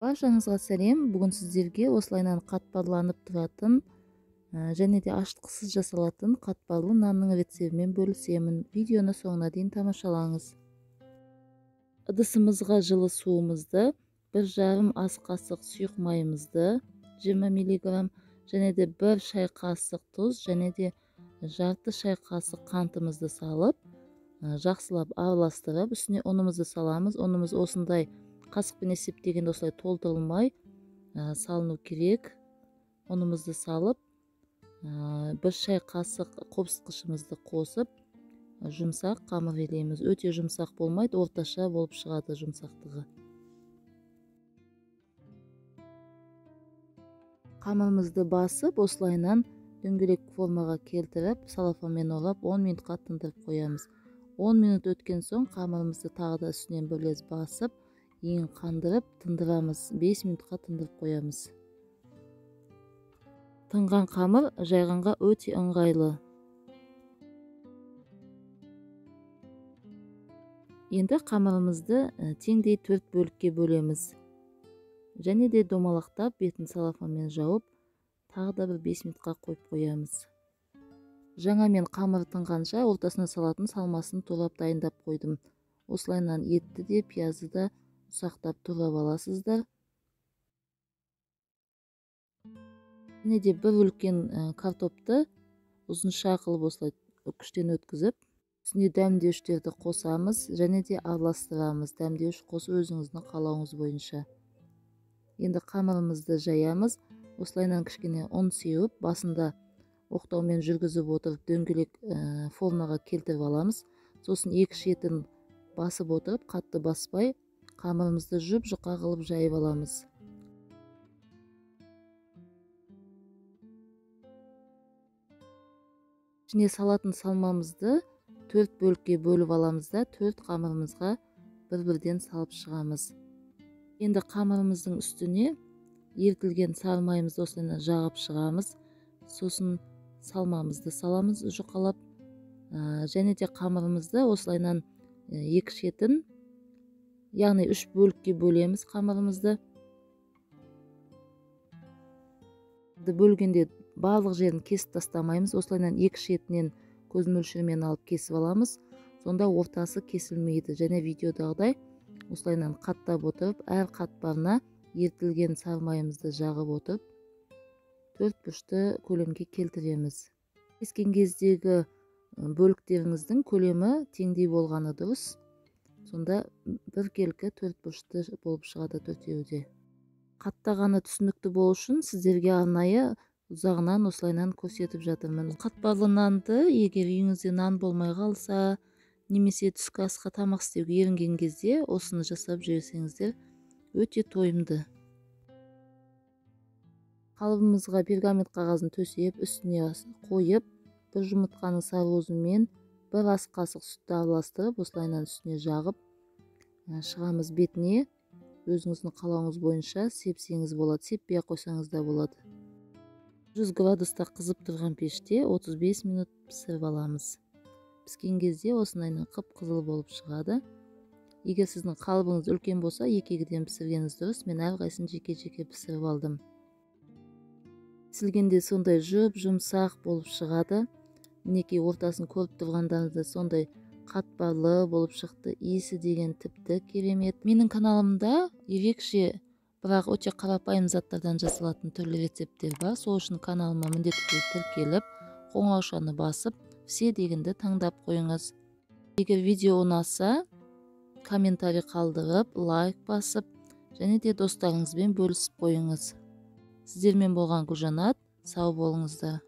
Баршаңызға сәлем. Бүгін сіздерге осылайынан қатпарланып тұратын және де ашытқысыз жасалатын қатпарлы нанның рецебімен бөлісемін. Видеоны соңына дейін тамашалаңыз. Ыдысымызға жылы суымызды, 1,5 ас қасық сұйық майымызды, 20 мг және де 1 шай қасық тұз және де жарты шай қасық қантымызды салып, жақсылап араластырып, үстіне ұнымызды саламыз. Ұнымыз осындай қасықпен есептегенде осылай толтырылмай салыну керек. Ұнымызды салып, 1 шай қасық қопсытқышымызды қосып, жұмсақ қамыр илейміз. Өте жұмсақ болмайды, орташа болып шығады жұмсақтығы. Қамырымызды басып, осылайынан дөңгелек формаға келтіріп, салафанмен орап 10 минутқа тындырып қоямыз. 10 минут өткен соң қамырымызды тағы да үстінен бірлес басып, ең қандырып тындырамыз. 5 минутқа тындырып қоямыз. Тынған қамыр жайғанға өте ыңғайлы. Енді қамырымызды теңдей 4 бөлікке бөлеміз. Және де домалақтап, бетін салафанмен жауып, тағы да бір 5 минутқа қойып қоямыз. Жаңа мен қамыр тынғанша ортасына салатын салмасын турап дайындап қойдым. Осылайынан етті де, пиязды да ұсақтап турап аласыздар. Және де бір үлкен картопты ұзынша қылып осылай күштен өткізіп, үстіне дәмдеуіштерді қосамыз және де араластырамыз. Дәмдеуіш қосу өзіңіздің қалауыңыз бойынша. Енді қамырымызды жаямыз. Осылайынан кішкене ұн сеуіп, басында оқтаумен жүргізіп отырып, дөңгелек формаға келтіріп аламыз. Сосын екі шетін басып отырып, қатты баспай, қамырымызды жұп-жұқа қылып жайып аламыз. Ішіне салатын салмамызды 4 бөлікке бөліп аламыз да, 4 қамырымызға бір-бірден салып шығамыз. Енді қамырымыздың үстіне ертілген сары майымызды осылайынан жағып шығамыз. Сосын салмамызды саламыз жұқалап. Және де қамырымызды осылайынан екі шетін, яғни 3 бөлікке бөлеміз қамырымызды. Бөлгенде барлық жерін кесіп тастамаймыз. Осылайынан екі шетінен көз мөлшерімен алып кесіп аламыз. Сонда ортасы кесілмейді. Және видеодағыдай осылайынан қаттап отырып, әр қатпарына ертілген сары майымызды жағып отырып, 4 бұрышты көлемге келтіреміз. Кескен кездегі бөліктеріңіздің көлемі теңдей болғаны дұрыс. Сонда біркелкі 4 бұрышты болып шығады төртеуде. Қаттағаны түсінікті болу үшін сіздерге арнайы ұзағынан осылайынан көрсетіп жатырмын. Қатпарлы нанды егер үйіңізде нан болмай қалса, немесе түскі асқа тамақ істеуге ерінген кезде осыны жасап жіберсеңіздер өте тойымды. Қалыбымызға пергамент қағазын төсеп, үстіне қойып, бір жұмыртқаның сарыуызымен 1 ас қасық сүтті араластырып, осылайынан үстіне жағып шығамыз. Бетіне өзіңіздің қалауыңыз бойынша сепсеңіз болады, сеппей қойсаңыз да болады. 100 градуста қызып тұрған пеште 35 минут пісіріп аламыз. Піскен кезде осынайынан қып-қызыл болып шығады. Егер сіздің қалыбыңыз үлкен болса, екі-екіден пісіргеніңіз дұрыс. Мен әрқайсысын жеке-жеке пісіріп алдым. Пісілгенде сондай жұмсақ болып шығады. Мінекей ортасын көріп тұрғандарыңызда сондай қатпарлы болып шықты. Иісі деген тіпті керемет. Менің каналымда ерекше, бірақ өте қарапайым заттардан жасалатын түрлі рецепттер бар. Сол үшін каналыма міндетті тіркеліп, қоңыраушаны басып, все дегенді таңдап қойыңыз. Егер видео ұнаса, комментарий қалдырып, лайк басып, және де достарыңызбен бөлісіп қойыңыз. Сіздермен болған Гүлжанат, сау болыңыздар.